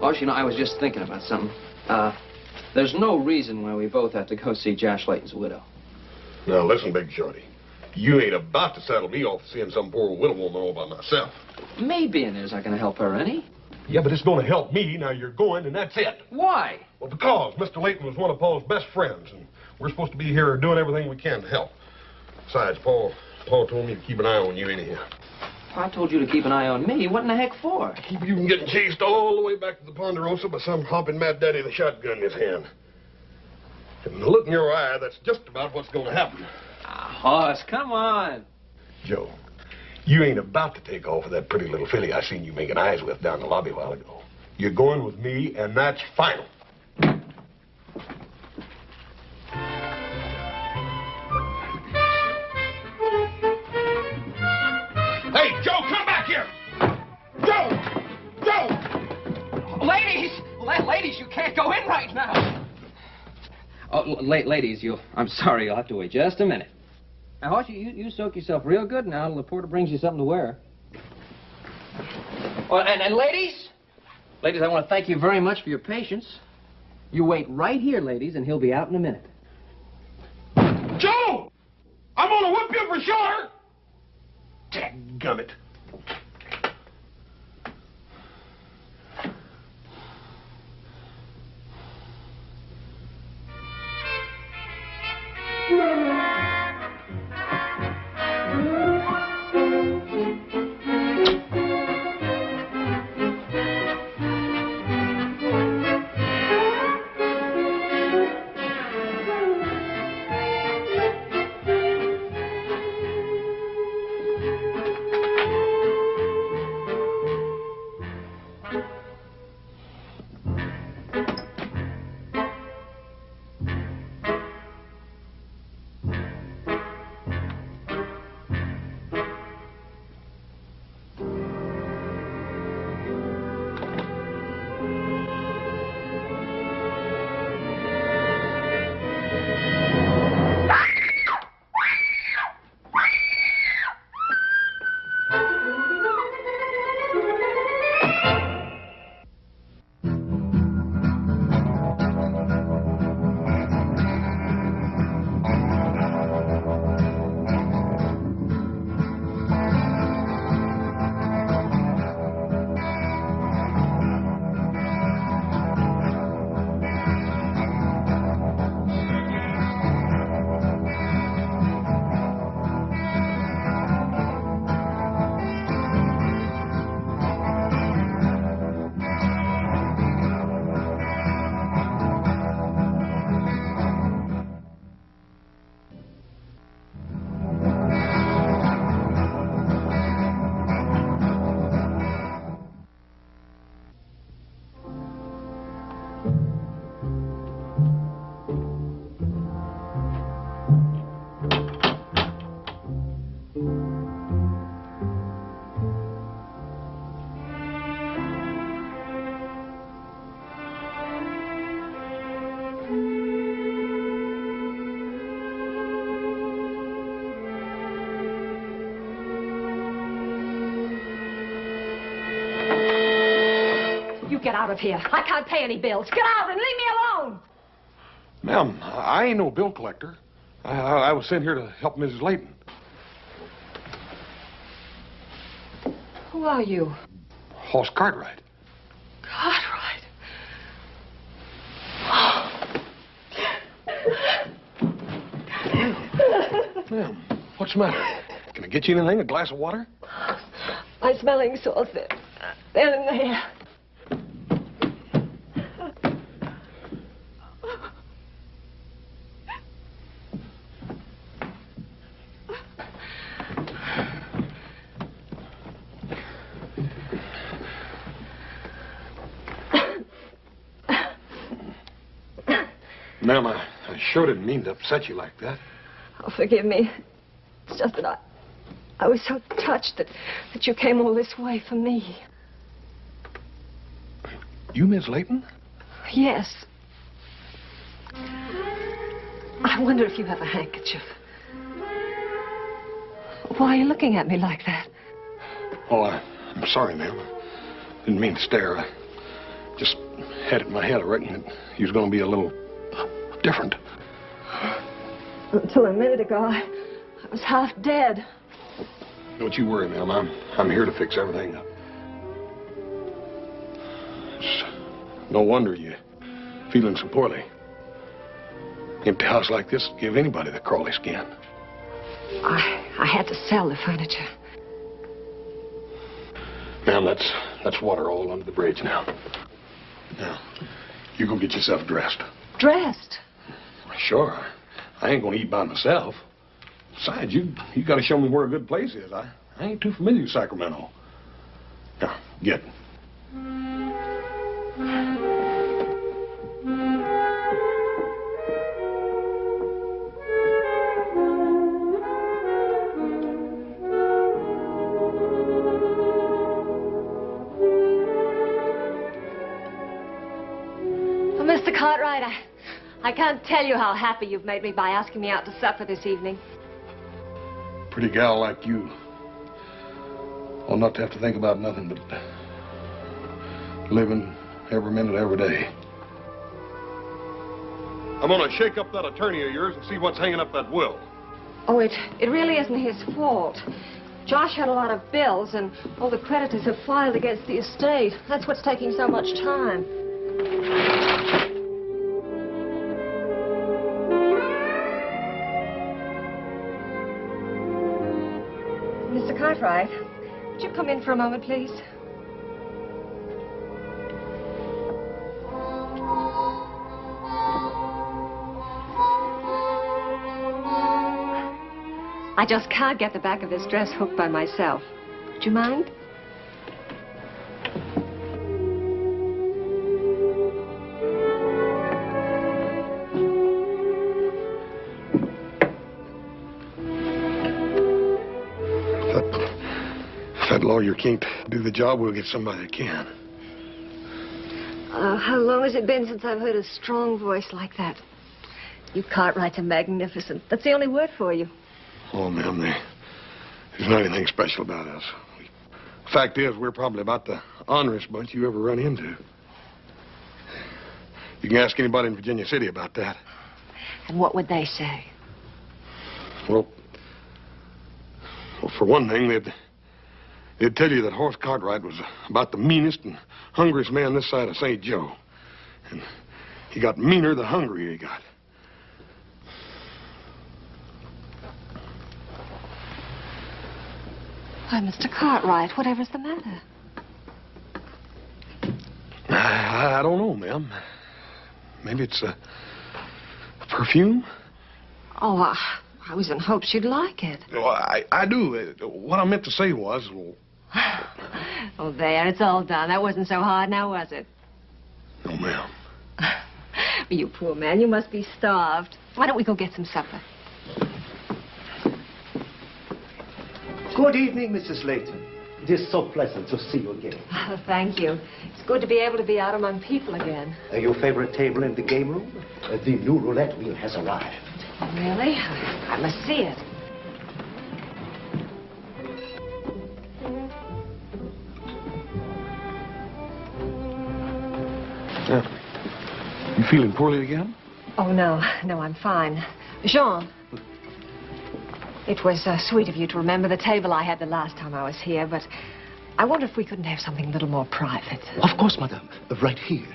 Boss, you know, I was just thinking about something. There's no reason why we both have to go see Josh Layton's widow. Now, listen, Big Shorty. You ain't about to saddle me off seeing some poor widow woman all by myself. Me being there's not going to help her any. Yeah, but it's going to help me. Now you're going, and that's it. Why? Well, because Mr. Layton was one of Paul's best friends, and we're supposed to be here doing everything we can to help. Besides, Paul told me to keep an eye on you anyhow. I told you to keep an eye on me. What in the heck for? Keep you from getting chased all the way back to the Ponderosa by some hopping mad daddy with a shotgun in his hand. And the look in your eye, that's just about what's going to happen. Hoss, come on. Joe, you ain't about to take off with that pretty little filly I seen you making eyes with down the lobby a while ago. You're going with me, and that's final. Hey, Joe, come back here! Joe! Joe! Ladies, you can't go in right now. Oh, ladies, I'm sorry, you'll have to wait just a minute. Now, Hoss, you soak yourself real good now till the porter brings you something to wear. Oh, and ladies, I want to thank you very much for your patience. You wait right here, ladies, and he'll be out in a minute. Joe! I'm gonna whip you for sure! Dadgummit. Get out of here. I can't pay any bills. Get out and leave me alone. Ma'am, I ain't no bill collector. I was sent here to help Mrs. Layton. Who are you? Hoss Cartwright. Cartwright? Ma'am, what's the matter? Can I get you anything? A glass of water? My smelling sores. They're in there. Ma'am, I sure didn't mean to upset you like that. Oh, forgive me. It's just that I was so touched that you came all this way for me. You Miss Layton? Yes. I wonder if you have a handkerchief. Why are you looking at me like that? Oh, I'm sorry, ma'am. I didn't mean to stare. Just had it in my head, I reckon, that he was going to be a little different. Until a minute ago, I was half dead. Don't you worry, ma'am. I'm here to fix everything up. It's no wonder you're feeling so poorly. Empty house like this would give anybody the crawly skin. I had to sell the furniture. Ma'am, that's water all under the bridge now. Now, you go get yourself dressed. Dressed? Sure. I ain't gonna eat by myself. Besides, you gotta show me where a good place is. I ain't too familiar with Sacramento. Now, get. Oh, Mr. Cartwright, I can't tell you how happy you've made me by asking me out to supper this evening. Pretty gal like you ought not to have to think about nothing but living every minute, every day. I'm gonna shake up that attorney of yours and see what's hanging up that will. Oh, it really isn't his fault. Josh had a lot of bills, and all the creditors have filed against the estate. That's what's taking so much time. Mr. Cartwright, would you come in for a moment, please? I just can't get the back of this dress hooked by myself. Would you mind? If that lawyer can't do the job, we'll get somebody that can. How long has it been since I've heard a strong voice like that? You Cartwrights are magnificent. That's the only word for you. Oh, ma'am, there's not anything special about us. Fact is, we're probably about the honorest bunch you ever run into. You can ask anybody in Virginia City about that. And what would they say? Well, for one thing, they'd tell you that Horace Cartwright was about the meanest and hungriest man this side of St. Joe. And he got meaner the hungrier he got. Why, Mr. Cartwright, whatever's the matter? I don't know, ma'am. Maybe it's a perfume? Oh, I was in hopes you'd like it. Oh, I do. What I meant to say was... Well, oh, there, it's all done. That wasn't so hard now, was it? no, ma'am. You poor man, you must be starved. Why don't we go get some supper? Good evening, Mrs. Layton. It is so pleasant to see you again. Oh, thank you. It's good to be able to be out among people again. Your favorite table in the game room? The new roulette wheel has arrived. Really? I must see it. You feeling poorly again? Oh, no, I'm fine. Jean, it was sweet of you to remember the table I had the last time I was here, but I wonder if we couldn't have something a little more private. Of course, madame. Right here.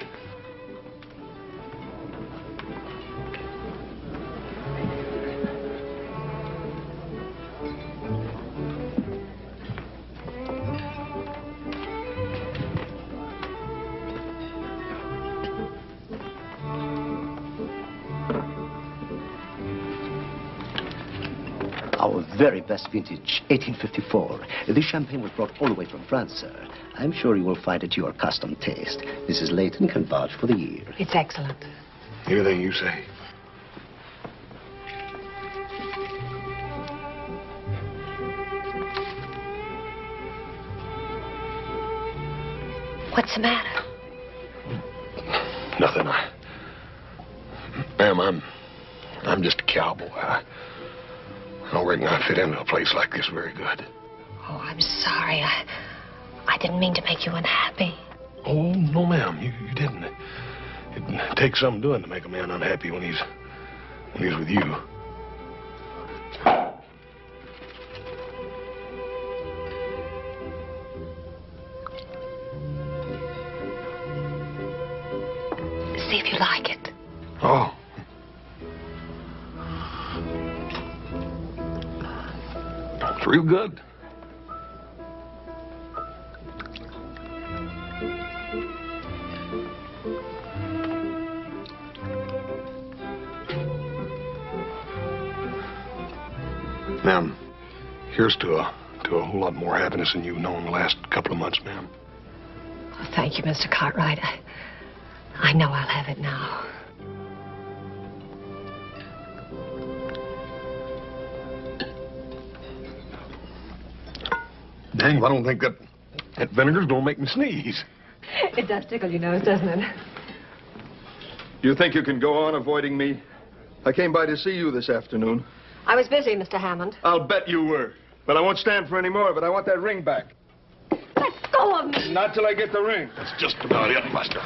Our very best vintage, 1854. This champagne was brought all the way from France, sir. I'm sure you will find it to your accustomed taste. Mrs. Layton can vouch for the year. It's excellent. Anything you say. What's the matter? Nothing. Ma'am, I'm just a cowboy. I don't reckon I fit into a place like this very good. Oh, I'm sorry. I didn't mean to make you unhappy. Oh, no, ma'am. You didn't. It takes some doing to make a man unhappy when he's with you. See if you like it. Oh. It's real good. Ma'am, here's to a whole lot more happiness than you've known the last couple of months, ma'am. Oh, thank you, Mr. Cartwright. I know I'll have it now. Dang, I don't think that vinegar's gonna make me sneeze. It does tickle your nose, doesn't it? You think you can go on avoiding me? I came by to see you this afternoon. I was busy, Mr. Hammond. I'll bet you were. But I won't stand for any more of it. I want that ring back. Let go of me. Not till I get the ring. That's just about it, Buster.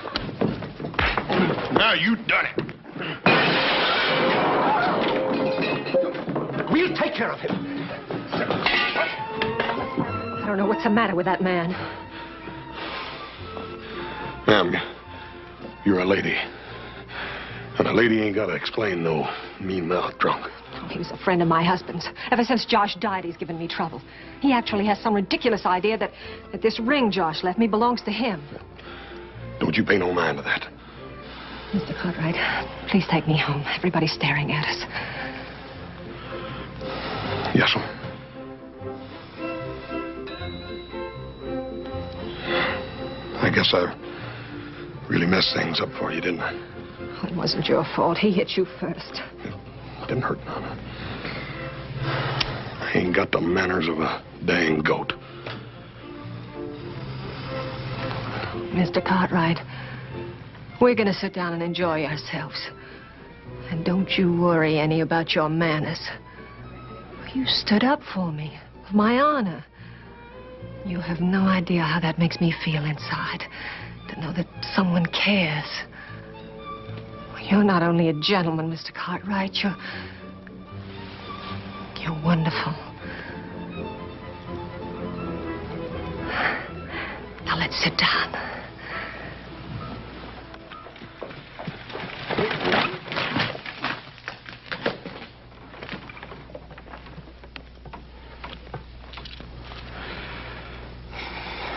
Now you done it. We'll take care of him. I don't know what's the matter with that man. Ma'am, you're a lady. And a lady ain't got to explain no mean-mouthed drunk. He was a friend of my husband's. Ever since Josh died, he's given me trouble. He actually has some ridiculous idea that this ring Josh left me belongs to him. Don't you pay no mind to that. Mr. Cartwright, please take me home. Everybody's staring at us. Yes, ma'am. I guess I really messed things up for you, didn't I? Oh, it wasn't your fault. He hit you first. It didn't hurt none. I ain't got the manners of a dang goat. Mr. Cartwright, we're going to sit down and enjoy ourselves. And don't you worry any about your manners. You stood up for me, for my honor. You have no idea how that makes me feel inside, to know that someone cares. You're not only a gentleman, Mr. Cartwright, you're wonderful. Now let's sit down.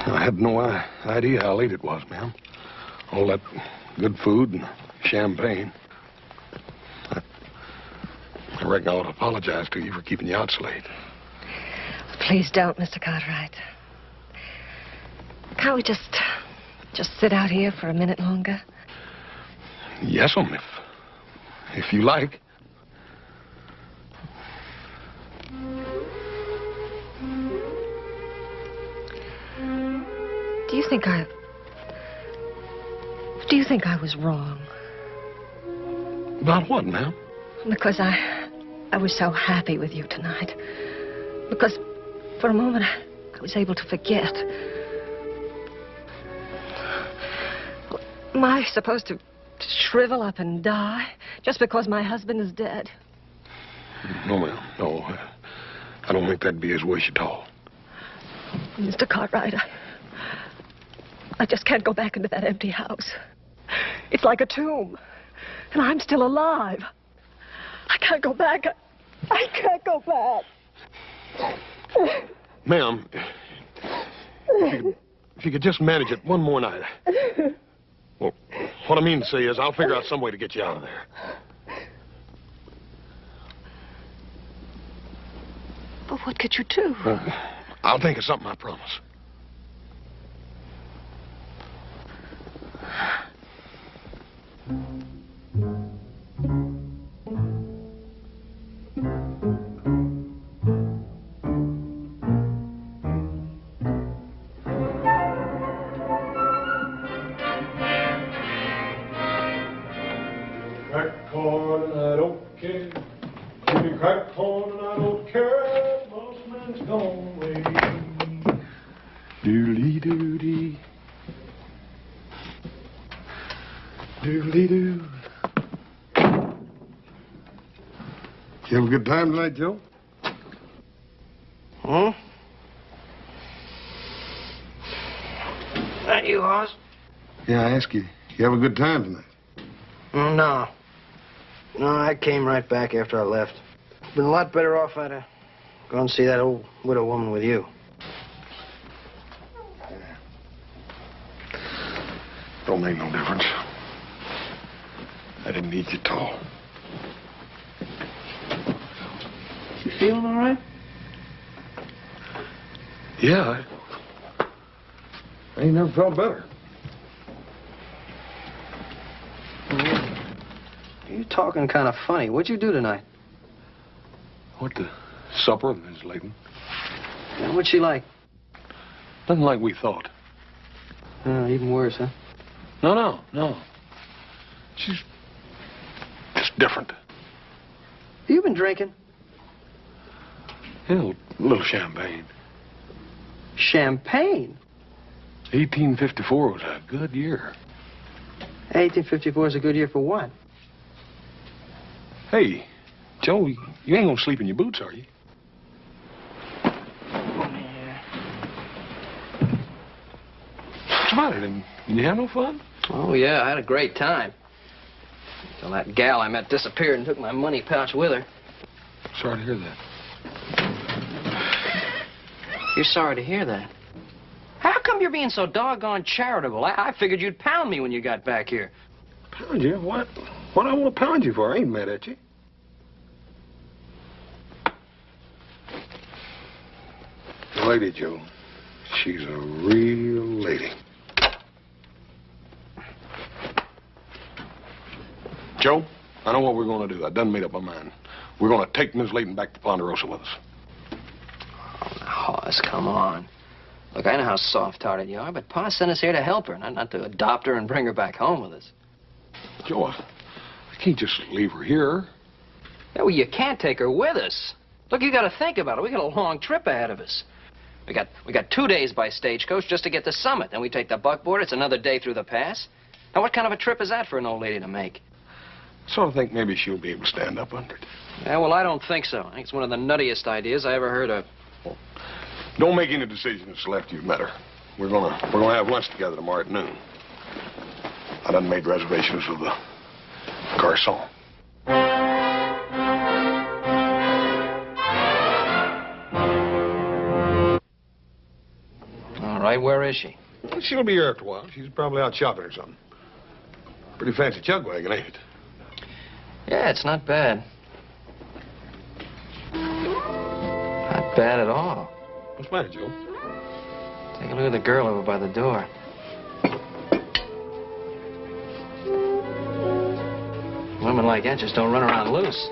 I had no idea how late it was, ma'am. All that good food and champagne. I reckon I ought to apologize to you for keeping you out so late. Please don't, Mr. Cartwright. Can't we just sit out here for a minute longer? Yes, ma'am, if you like. Do you think I was wrong? About what, ma'am? Because I was so happy with you tonight. Because for a moment I was able to forget. Am I supposed to shrivel up and die just because my husband is dead? No, ma'am. No. I don't think that'd be his wish at all. Mr. Cartwright, I just can't go back into that empty house. It's like a tomb. And I'm still alive. I can't go back. I can't go back. Ma'am, if you could just manage it one more night. Well, what I mean to say is I'll figure out some way to get you out of there. But what could you do? I'll think of something, I promise. Crack corn and I don't care. Give me crack corn and I don't care. Boss man's gone away. Doodly doody. Doodly-doo. You have a good time tonight, Joe? Hmm? That you, Hoss? Yeah, I ask you. You have a good time tonight? No. No, I came right back after I left. Been a lot better off I'd have gone and see that old widow woman with you. Don't make no difference. I didn't need you at all. You feeling all right? Yeah, I ain't never felt better. You're talking kind of funny. What'd you do tonight? What, the supper, Miss Layton? Yeah, what's she like? Nothing like we thought. Even worse, huh? No. She's just different. You been drinking? Yeah, a little champagne. Champagne? 1854 was a good year. 1854 is a good year for what? Hey, Joe, you ain't gonna sleep in your boots, are you? Yeah. What's about it? Didn't you have no fun? Oh, yeah, I had a great time. Until that gal I met disappeared and took my money pouch with her. Sorry to hear that. You're sorry to hear that. How come you're being so doggone charitable? I figured you'd pound me when you got back here. Pound you? What? What do I want to pound you for? I ain't mad at you. The lady, Joe. She's a real lady. Joe, I know what we're going to do. I done made up my mind. We're going to take Miss Layton back to Ponderosa with us. Oh, now, Hoss, come on. Look, I know how soft-hearted you are, but Pa sent us here to help her, not to adopt her and bring her back home with us. Joe, I can't just leave her here. Yeah, well, you can't take her with us. Look, you got to think about it. We got a long trip ahead of us. We got 2 days by stagecoach just to get to Summit. Then we take the buckboard. It's another day through the pass. Now, what kind of a trip is that for an old lady to make? Sort of think maybe she'll be able to stand up under it. Yeah, well, I don't think so. I think it's one of the nuttiest ideas I ever heard of. Don't make any decisions until after you've met her. We're gonna have lunch together tomorrow at noon. I done made reservations with the garçon. All right, where is she? Well, she'll be here after a while. She's probably out shopping or something. Pretty fancy chug wagon, ain't it? Yeah, it's not bad. Not bad at all. What's the matter, Joe? Take a look at the girl over by the door. Women like that just don't run around loose.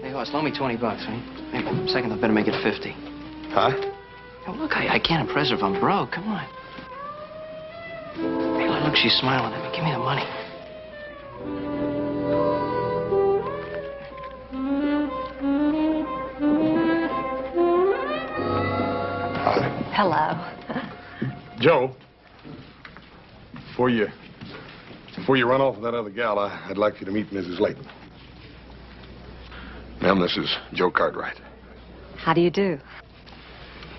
Hey, Hoss, loan me 20 bucks, right? Hey, second, I better make it 50. Huh? Oh, look, I can't impress her if I'm broke. Come on. Hey, look, she's smiling at me. Give me the money. Hello. Joe, before you run off with that other gal, I'd like you to meet Mrs. Layton. Ma'am, this is Joe Cartwright. How do you do?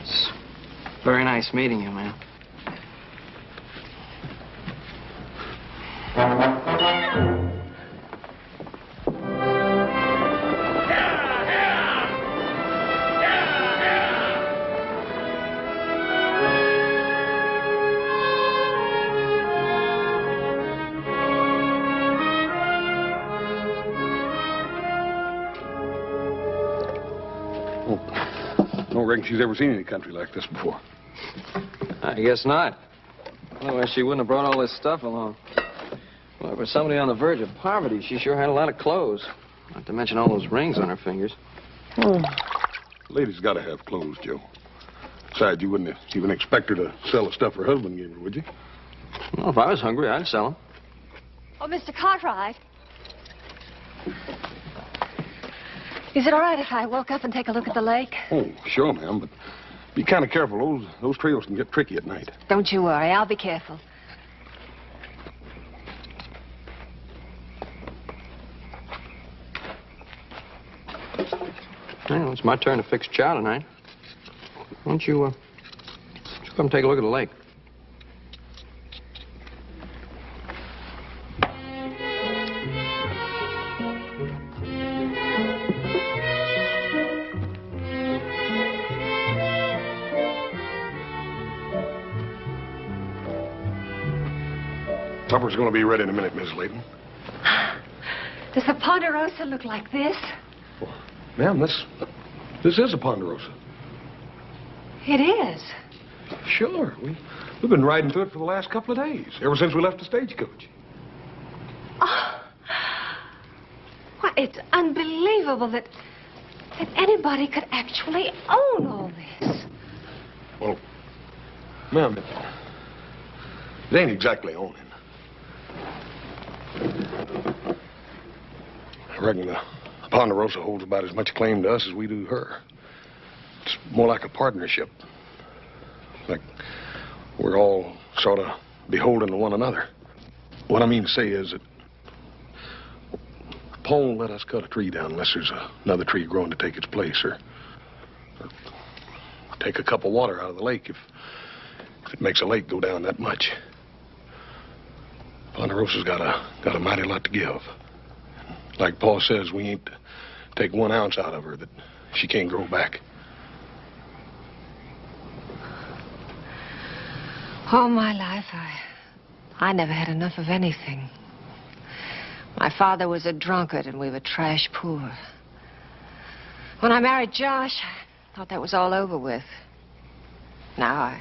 It's very nice meeting you, ma'am. I don't reckon she's ever seen any country like this before. I guess not. Otherwise, she wouldn't have brought all this stuff along. Well, for somebody on the verge of poverty, she sure had a lot of clothes. Not to mention all those rings on her fingers. Lady's got to have clothes, Joe. Besides, you wouldn't even expect her to sell the stuff her husband gave her, would you? Well, if I was hungry, I'd sell them. Oh, Mr. Cartwright. Is it all right if I woke up and take a look at the lake? Oh, sure, ma'am, but be kind of careful. Those trails can get tricky at night. Don't you worry. I'll be careful. Well, it's my turn to fix chow tonight. Why don't you come take a look at the lake? Supper's going to be ready in a minute, Miss Layton. Does the Ponderosa look like this? Well, ma'am, this is a Ponderosa. It is. Sure. We've been riding through it for the last couple of days, ever since we left the stagecoach. Oh. Why, it's unbelievable that anybody could actually own all this. Well, ma'am, it ain't exactly owning. I reckon the Ponderosa holds about as much claim to us as we do her. It's more like a partnership. Like we're all sort of beholden to one another. What I mean to say is that Paul won't let us cut a tree down unless there's another tree growing to take its place, or take a cup of water out of the lake if it makes a lake go down that much. Ponderosa's got a mighty lot to give. Like Paul says, we ain't to take 1 ounce out of her that she can't grow back. All my life, I never had enough of anything. My father was a drunkard and we were trash poor. When I married Josh, I thought that was all over with. Now,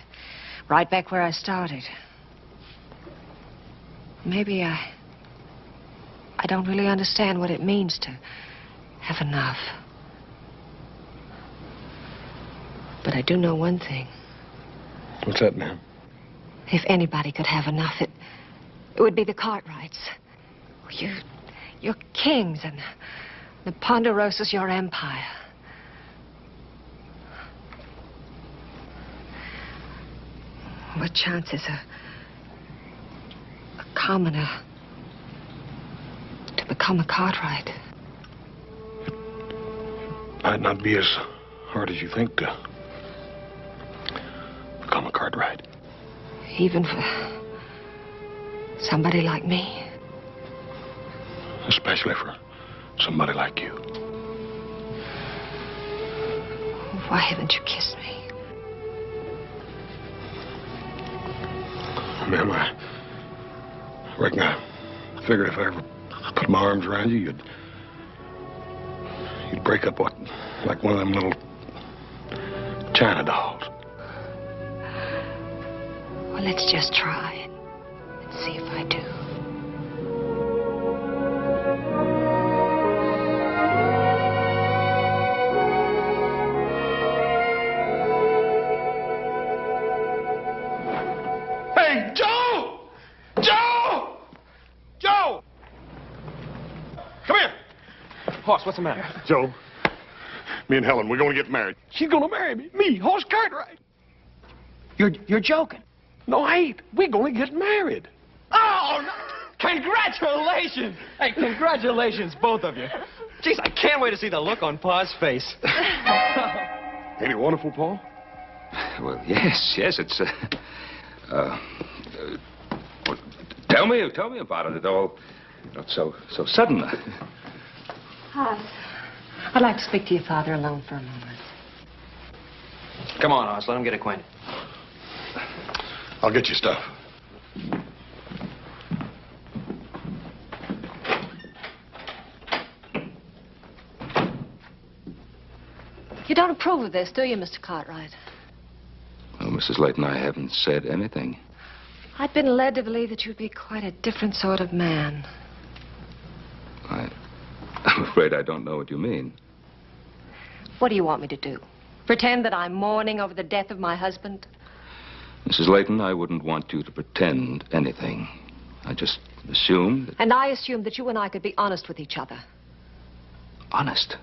right back where I started. Maybe I don't really understand what it means to have enough. But I do know one thing. What's that, ma'am? If anybody could have enough, it would be the Cartwrights. You're kings, and the Ponderosa's your empire. What chance is a commoner to become a Cartwright? Might not be as hard as you think to become a Cartwright. Even for somebody like me? Especially for somebody like you. Why haven't you kissed me? Ma'am, I reckon I figured if I ever put my arms around you, you'd break up like one of them little China dolls. Well, let's just try it and see if I do. Hey, Joe! Joe! Joe! Come here! Hoss, what's the matter? Joe, me and Helen, we're going to get married. She's going to marry me. Me, Hoss Cartwright. You're joking. No, I ain't. We're going to get married. Oh, no. Congratulations! Hey, congratulations, both of you. Jeez, I can't wait to see the look on Pa's face. Ain't it wonderful, Paul? Well, yes, it's, well, tell me about it. It all, so sudden. Hoss, I'd like to speak to your father alone for a moment. Come on, Hoss, let him get acquainted. I'll get you stuff. You don't approve of this, do you, Mr. Cartwright? Well, Mrs. Layton, I haven't said anything. I've been led to believe that you'd be quite a different sort of man. I'm afraid I don't know what you mean. What do you want me to do? Pretend that I'm mourning over the death of my husband? Mrs. Layton, I wouldn't want you to pretend anything. I just assumed that... And I assumed that you and I could be honest with each other. Honest?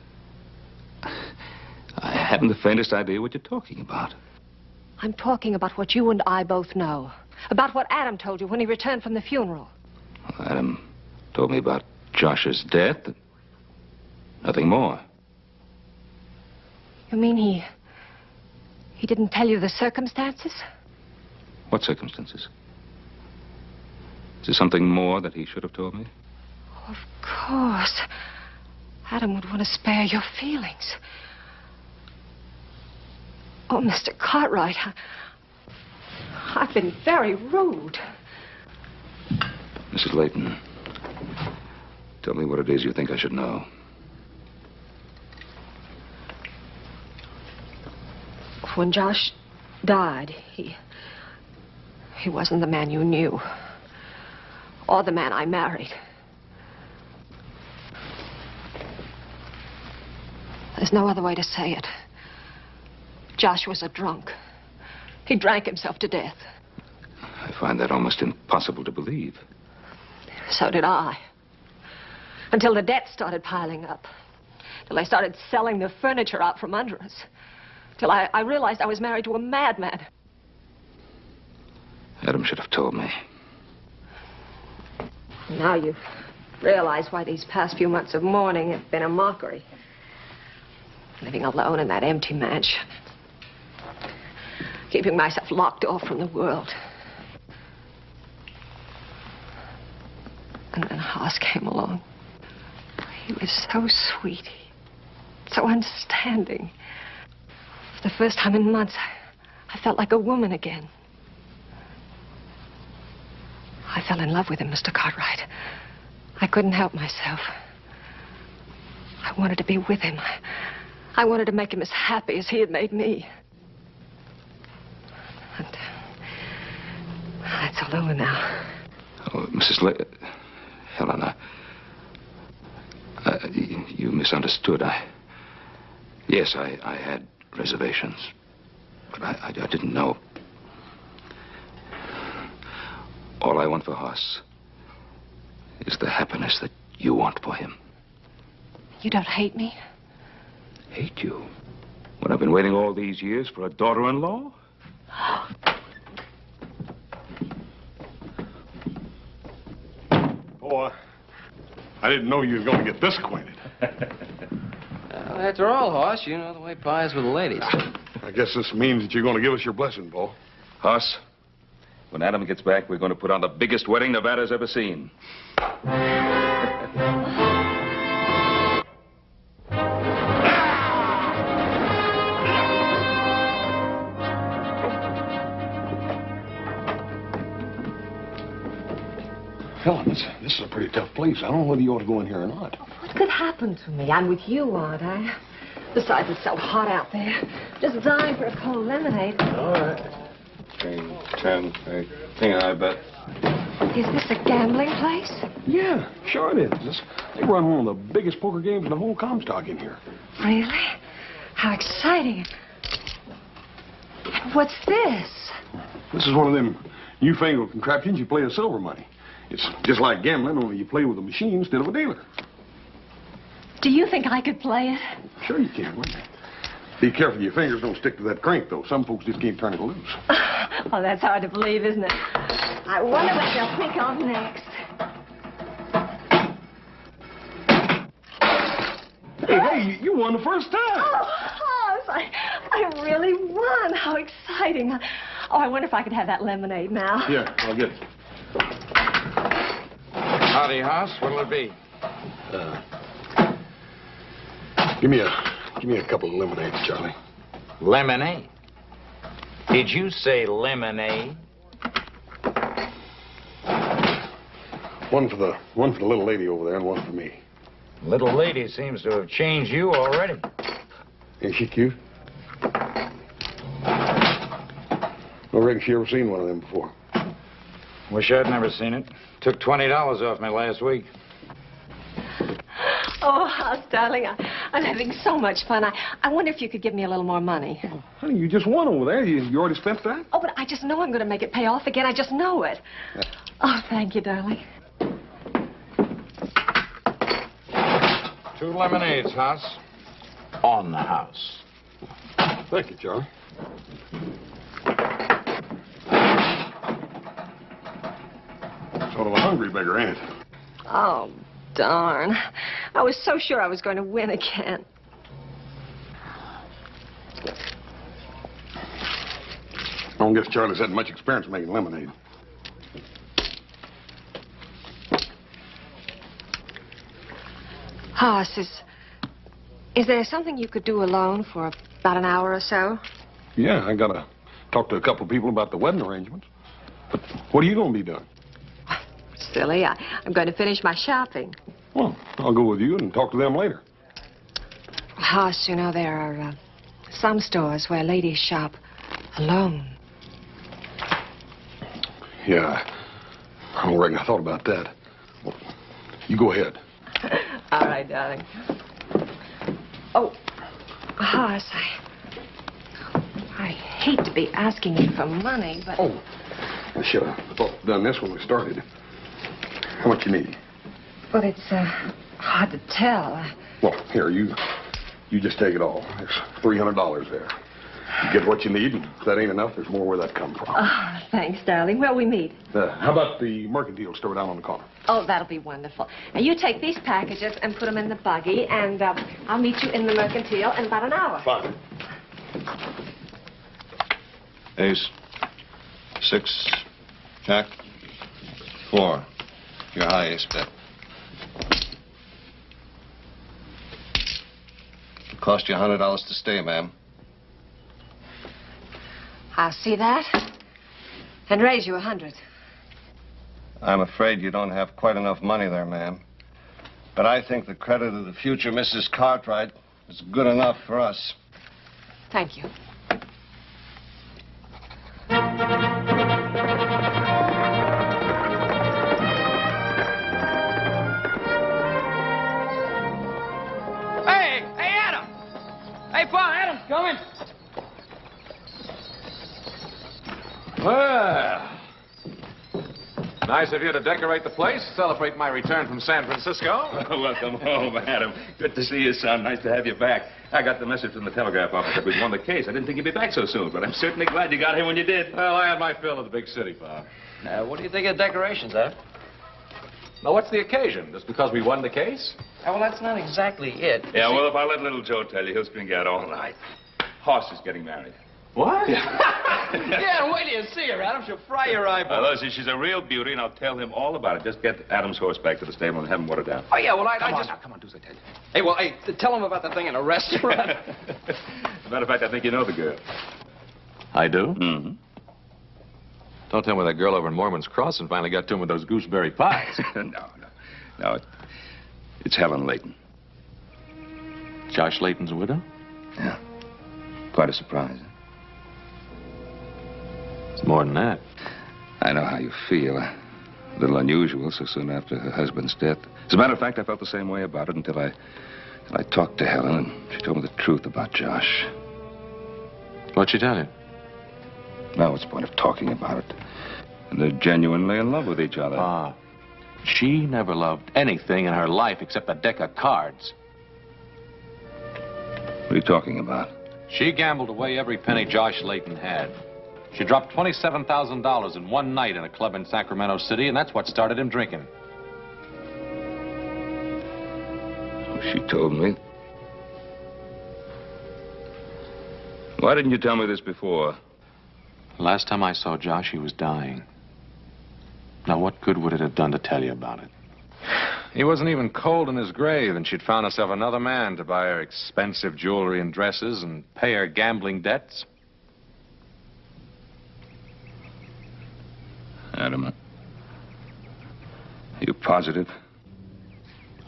I haven't the faintest idea what you're talking about. I'm talking about what you and I both know. About what Adam told you when he returned from the funeral. Well, Adam told me about Josh's death. Nothing more. You mean he didn't tell you the circumstances? What circumstances? Is there something more that he should have told me? Of course. Adam would want to spare your feelings. Oh, Mr. Cartwright, I've been very rude. Mrs. Layton, tell me what it is you think I should know. When Josh died, he wasn't the man you knew. Or the man I married. There's no other way to say it. Josh was a drunk. He drank himself to death. I find that almost impossible to believe. So did I. Until the debt started piling up. Till I started selling the furniture out from under us. Till I realized I was married to a madman. Adam should have told me. Now you realize why these past few months of mourning have been a mockery. Living alone in that empty mansion. Keeping myself locked off from the world. And then Haas came along. He was so sweet. So understanding. For the first time in months, I felt like a woman again. I fell in love with him, Mr. Cartwright. I couldn't help myself. I wanted to be with him. I wanted to make him as happy as he had made me. And that's all over now. Oh, Helen, you misunderstood. Yes, I had reservations, but I didn't know. All I want for Haas is the happiness that you want for him. You don't hate me? Hate you? When I've been waiting all these years for a daughter-in-law? Oh, I didn't know you was going to get this acquainted. After all, Hoss, you know the way pies with the ladies. I guess this means that you're going to give us your blessing, Paul. Haas, when Adam gets back, we're going to put on the biggest wedding Nevada's ever seen. Helen, this is a pretty tough place. I don't know whether you ought to go in here or not. What could happen to me? I'm with you, aren't I? Besides, it's so hot out there. Just dying for a cold lemonade. All right. 10, 18, I bet. Is this a gambling place? Yeah, sure it is. They run one of the biggest poker games in the whole Comstock in here. Really? How exciting. And what's this? This is one of them newfangled contraptions you play with silver money. It's just like gambling, only you play with a machine instead of a dealer. Do you think I could play it? Sure you can, wouldn't you? Be careful your fingers don't stick to that crank, though. Some folks just can't turn it loose. Oh, that's hard to believe, isn't it? I wonder what they'll pick on next. Hey, you won the first time. Oh, Hoss, I really won. How exciting. Oh, I wonder if I could have that lemonade now. Yeah, I'll get it. Howdy, Hoss. What'll it be? Give me a couple of lemonades, Charlie. Lemonade? Did you say lemonade? One for the little lady over there and one for me. Little lady seems to have changed you already. Ain't she cute? I reckon she ever seen one of them before. Wish I'd never seen it. Took $20 off me last week. Oh, Hoss, darling, I'm having so much fun. I wonder if you could give me a little more money. Oh, honey, you just won over there. You already spent that? Oh, but I just know I'm going to make it pay off again. I just know it. Oh, thank you, darling. 2 lemonades, Hoss. On the house. Thank you, Charlie. Sort of a hungry beggar, ain't it? Oh, darn. I was so sure I was going to win again. don't guess Charlie's had much experience making lemonade. Hoss, is there something you could do alone for about an hour or so? Yeah, I gotta talk to a couple of people about the wedding arrangements. But what are you gonna be doing? Silly, I'm going to finish my shopping. Well, I'll go with you and talk to them later. Hoss, you know, there are some stores where ladies shop alone. Yeah, I don't reckon I thought about that. Well, you go ahead. All right, darling. Oh, Hoss, I hate to be asking you for money, but... Oh, I should have done this when we started. How much you need? Well, it's hard to tell. Well, here, you just take it all. There's $300 there. You get what you need, and if that ain't enough, there's more where that come from. Oh, thanks, darling. Where'll we meet? How about the mercantile store down on the corner? Oh, that'll be wonderful. Now, you take these packages and put them in the buggy, and I'll meet you in the mercantile in about an hour. Fine. Ace. 6. Jack. 4. Your high ace bet. It cost you $100 to stay, ma'am. I'll see that. And raise you 100. I'm afraid you don't have quite enough money there, ma'am. But I think the credit of the future Mrs. Cartwright is good enough for us. Thank you. Hey, Adam! Hey, Pa, Adam's coming. Well, nice of you to decorate the place, celebrate my return from San Francisco. Welcome home, Adam. Good to see you, son. Nice to have you back. I got the message from the telegraph office that we'd won the case. I didn't think you'd be back so soon, but I'm certainly glad you got here when you did. Well, I had my fill of the big city, Pa. What do you think of decorations, Adam? Now, what's the occasion? Just because we won the case? Well, that's not exactly it. Yeah, well, if I let little Joe tell you, he'll string you out all night. Hoss is getting married. What? Yeah, wait till you see her, Adam. She'll fry your eyeballs. Listen, she's a real beauty, and I'll tell him all about it. Just get Adam's horse back to the stable and have him watered down. Oh, yeah, well, I Come on just... now, come on, do as I tell you. Hey, well, hey, tell him about the thing in the restaurant. As a matter of fact, I think you know the girl. I do? Mm-hmm. Don't tell me that girl over in Mormon's Crossing finally got to him with those gooseberry pies. No, it's Helen Layton. Josh Layton's widow? Yeah. Quite a surprise. It's more than that. I know how you feel. A little unusual so soon after her husband's death. As a matter of fact, I felt the same way about it until I talked to Helen, and she told me the truth about Josh. What'd she tell you? Now, what's the point of talking about it? And they're genuinely in love with each other. Ah. She never loved anything in her life except a deck of cards. What are you talking about? She gambled away every penny Josh Layton had. She dropped $27,000 in one night in a club in Sacramento City, and that's what started him drinking. She told me. Why didn't you tell me this before? Last time I saw Josh, he was dying. Now, what good would it have done to tell you about it? He wasn't even cold in his grave, and she'd found herself another man to buy her expensive jewelry and dresses and pay her gambling debts. Adam, are you positive?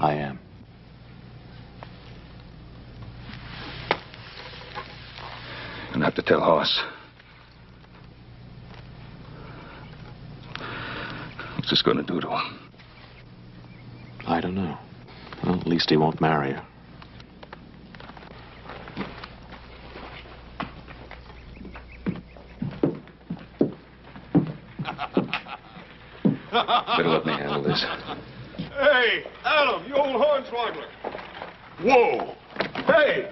I am. You're gonna have to tell Hoss. What's this gonna do to him? I don't know. Well, at least he won't marry her. Better let me handle this. Hey, Adam, you old hornswoggler. Whoa. Hey.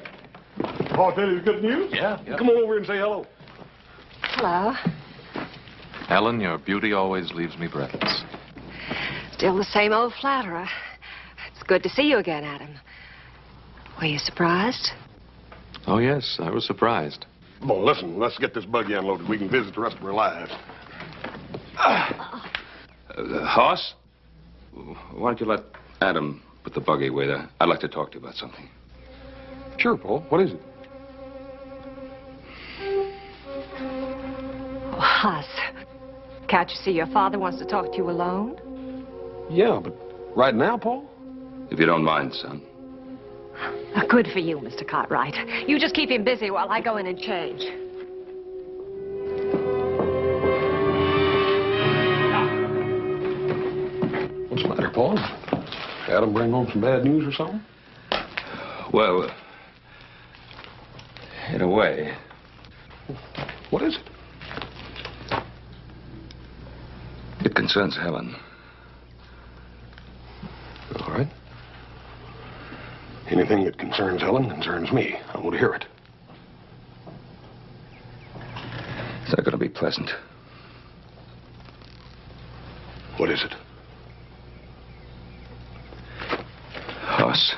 I'll tell you the good news. Yeah. Come on over and say hello. Hello. Helen, your beauty always leaves me breathless. Still the same old flatterer. It's good to see you again, Adam. Were you surprised? Oh, yes, I was surprised. Come on, listen, let's get this buggy unloaded. We can visit the rest of our lives. Hoss? Why don't you let Adam put the buggy away there? I'd like to talk to you about something. Sure, Paul. What is it? Oh, Huss, can't you see your father wants to talk to you alone? Yeah, but right now, Paul? If you don't mind, son. Good for you, Mr. Cartwright. You just keep him busy while I go in and change. What's the matter, Paul? Adam bring home some bad news or something? Well, in a way. What is it? It concerns Helen. All right. Anything that concerns Helen concerns me. I want to hear it. It's not going to be pleasant. What is it? Hoss,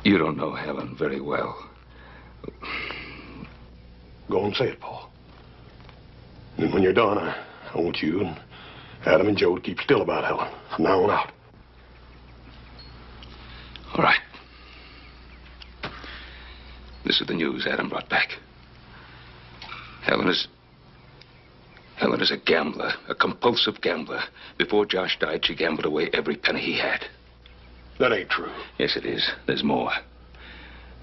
you don't know Helen very well. Go and say it, Paul. And when you're done, I want you and Adam and Joe to keep still about Helen from now on out. All right. This is the news Adam brought back. Helen is a gambler, a compulsive gambler. Before Josh died, she gambled away every penny he had. That ain't true. Yes, it is. There's more.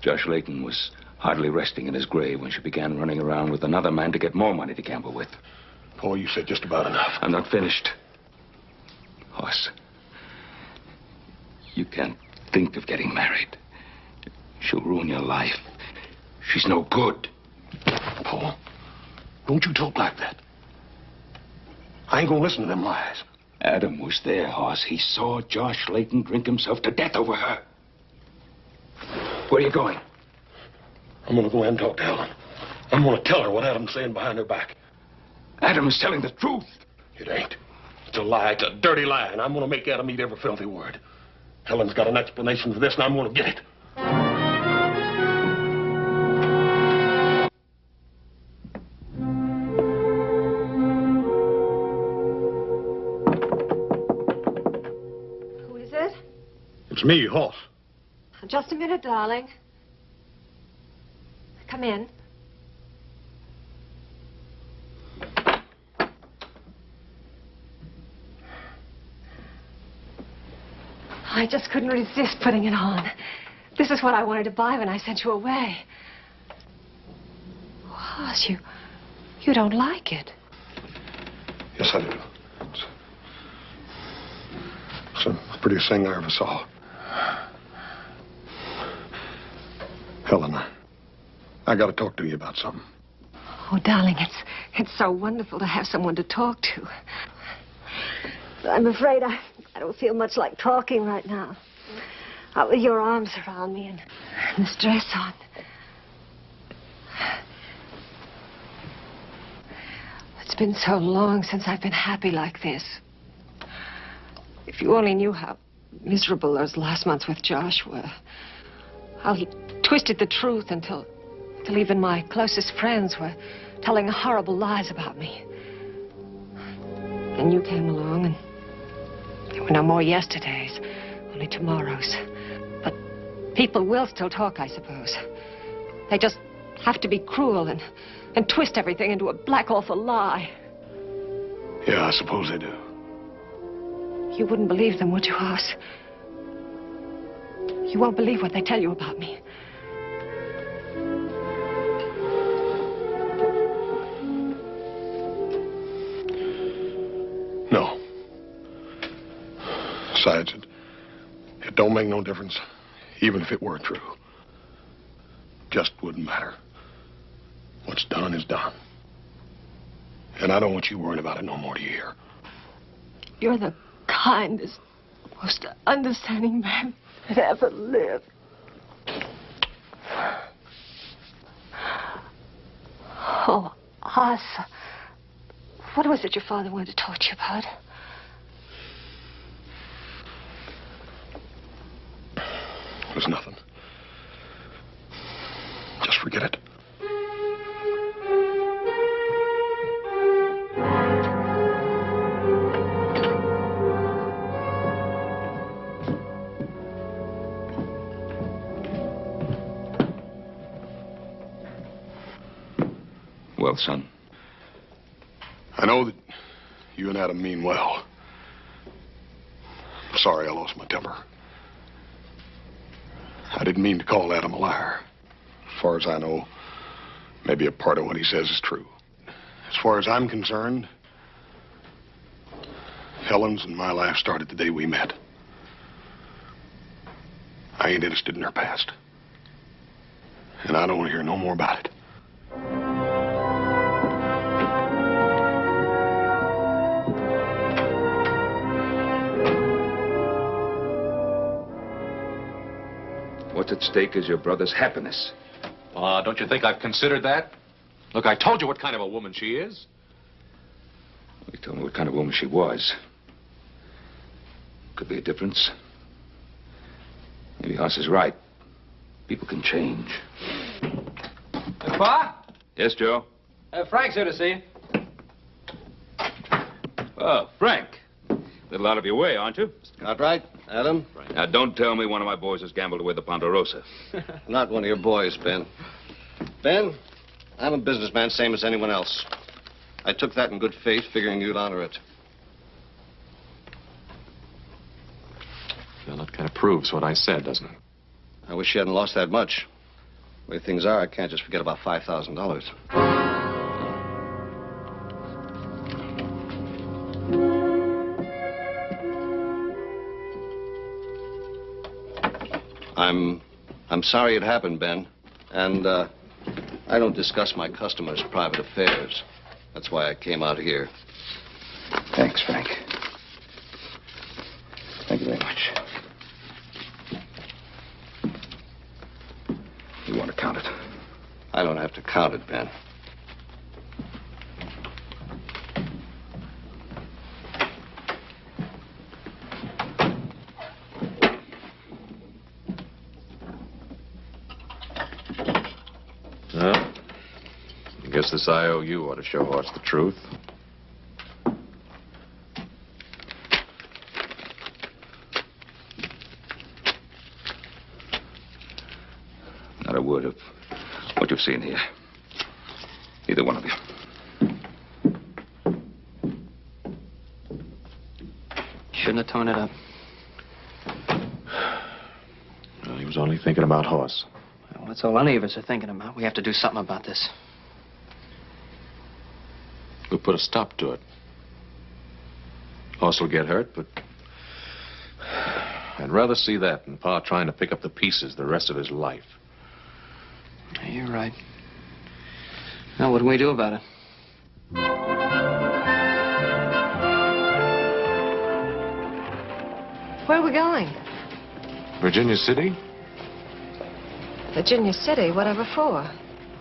Josh Layton was hardly resting in his grave when she began running around with another man to get more money to gamble with. Paul, you said just about enough. I'm not finished. Hoss, you can't think of getting married. She'll ruin your life. She's no good. Paul, don't you talk like that. I ain't gonna listen to them lies. Adam was there, Hoss. He saw Josh Layton drink himself to death over her. Where are you going? I'm gonna go in and talk to Helen. I'm gonna tell her what Adam's saying behind her back. Adam is telling the truth. It ain't. It's a lie. It's a dirty lie, and I'm gonna make Adam eat every filthy word. Helen's got an explanation for this, and I'm gonna get it. Who is it? It's me, Hoss. Just a minute, darling. Come in. I just couldn't resist putting it on. This is what I wanted to buy when I sent you away. Hoss, you don't like it. Yes, I do. It's the prettiest thing I ever saw. Helen, I got to talk to you about something. Oh, darling, it's so wonderful to have someone to talk to. But I'm afraid I don't feel much like talking right now. Out with your arms around me and this dress on. It's been so long since I've been happy like this. If you only knew how miserable those last months with Josh were. How he twisted the truth until even my closest friends were telling horrible lies about me. And you came along, and there were no more yesterdays, only tomorrows. But people will still talk, I suppose. They just have to be cruel and twist everything into a black, awful lie. Yeah, I suppose they do. You wouldn't believe them, would you, Hoss? You won't believe what they tell you about me. No. Besides, it don't make no difference, even if it were true. Just wouldn't matter. What's done is done. And I don't want you worrying about it no more, do you hear? You're the kindest, most understanding man that ever lived. Oh, Hoss, what was it your father wanted to talk to you about? It was nothing. Just Just forget it. Well, son. I know that you and Adam mean well. I'm sorry I lost my temper. I didn't mean to call Adam a liar. As far as I know, maybe a part of what he says is true. As far as I'm concerned, Helen's and my life started the day we met. I ain't interested in her past. And I don't want to hear no more about it. What's at stake is your brother's happiness. Don't you think I've considered that? Look, I told you what kind of a woman she is. You told me what kind of woman she was. Could be a difference. Maybe Hoss is right. People can change. Pa? Yes, Joe? Frank's here to see you. Oh, Frank. A little out of your way, aren't you? Cartwright, Adam? Now, don't tell me one of my boys has gambled away the Ponderosa. Not one of your boys, Ben. Ben, I'm a businessman, same as anyone else. I took that in good faith, figuring you'd honor it. Well, that kind of proves what I said, doesn't it? I wish you hadn't lost that much. The way things are, I can't just forget about $5,000. I'm sorry it happened, Ben. And, I don't discuss my customers' private affairs. That's why I came out here. Thanks, Frank. Thank you very much. You want to count it? I don't have to count it, Ben. Well, I guess this IOU ought to show Hoss the truth. Not a word of what you've seen here. Either one of you. Shouldn't have torn it up. Well, he was only thinking about Hoss. Well, that's all any of us are thinking about. We have to do something about this. We'll put a stop to it. Hoss will get hurt, but I'd rather see that than Pa trying to pick up the pieces the rest of his life. Yeah, you're right. Now, what do we do about it? Where are we going? Virginia City? Virginia City, whatever for?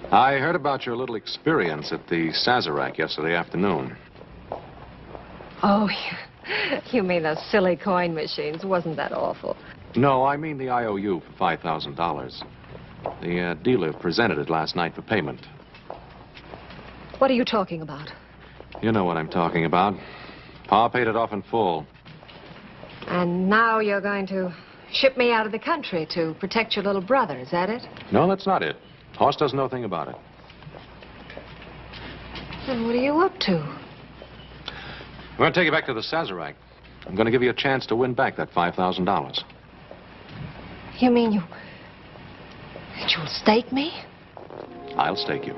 I heard about your little experience at the Sazerac yesterday afternoon. Oh, you mean those silly coin machines. Wasn't that awful? No, I mean the IOU for $5,000. The dealer presented it last night for payment. What are you talking about? You know what I'm talking about. Pa paid it off in full. And now you're going to ship me out of the country to protect your little brother, is that it? No, that's not it. Hoss doesn't know a thing about it. Then what are you up to? I'm going to take you back to the Sazerac. I'm going to give you a chance to win back that $5,000. You mean you'll stake me? I'll stake you.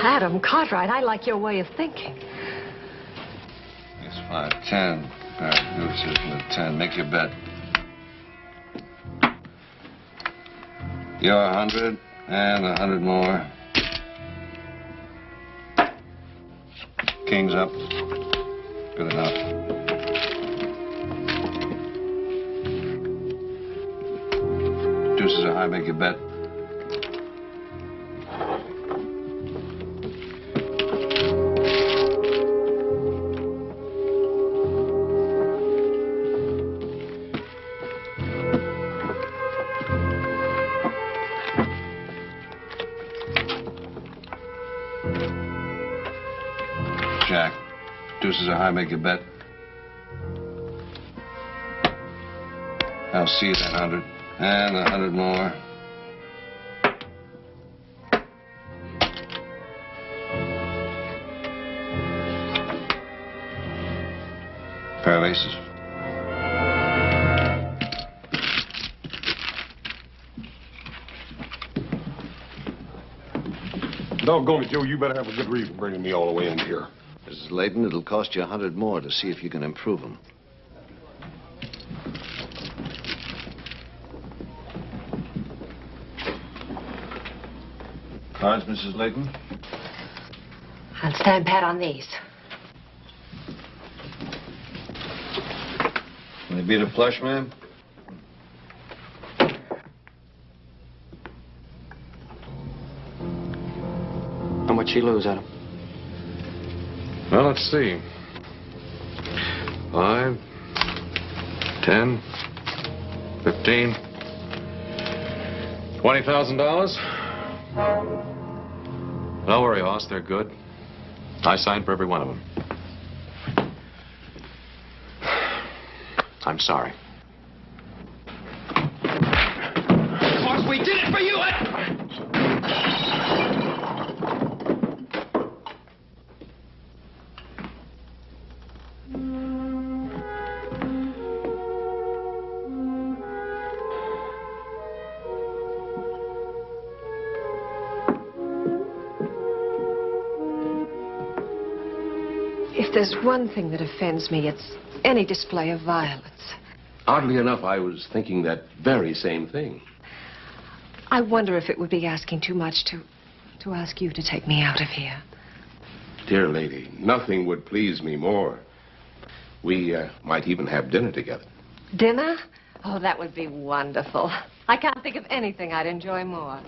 Adam Cartwright, I like your way of thinking. It's 5-10. All right, deuces and a 10. Make your bet. You're 100 and 100 more. King's up. Good enough. Deuces are high. Make your bet. deuces are high, make a bet. I'll see you that 100. And 100 more. Pair of aces. Doggone it, Joe, you better have a good reason for bringing me all the way in here. Mrs. Layton, it'll cost you 100 more to see if you can improve them. Cards, Mrs. Layton? I'll stand pat on these. Can they beat a flush, ma'am? How much she lose, Adam? Well, let's see. 5, 10, 15, $20,000. Don't worry, Hoss. They're good. I signed for every one of them. I'm sorry. Boss, we did it for you! If there's one thing that offends me, it's any display of violence. Oddly enough, I was thinking that very same thing. I wonder if it would be asking too much to ask you to take me out of here. Dear lady, nothing would please me more. We might even have dinner together. Dinner? Oh, that would be wonderful. I can't think of anything I'd enjoy more.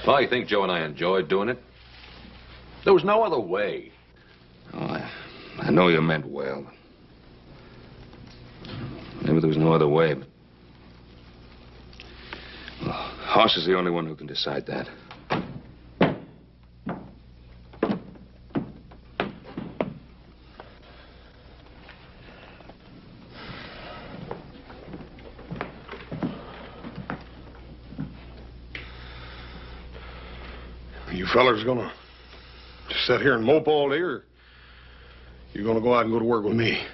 Well, you think Joe and I enjoyed doing it? There was no other way. Oh, I know you meant well. Maybe there was no other way, but... Well, Hoss is the only one who can decide that. You fellers gonna just sit here and mope all day, or you gonna go out and go to work with me?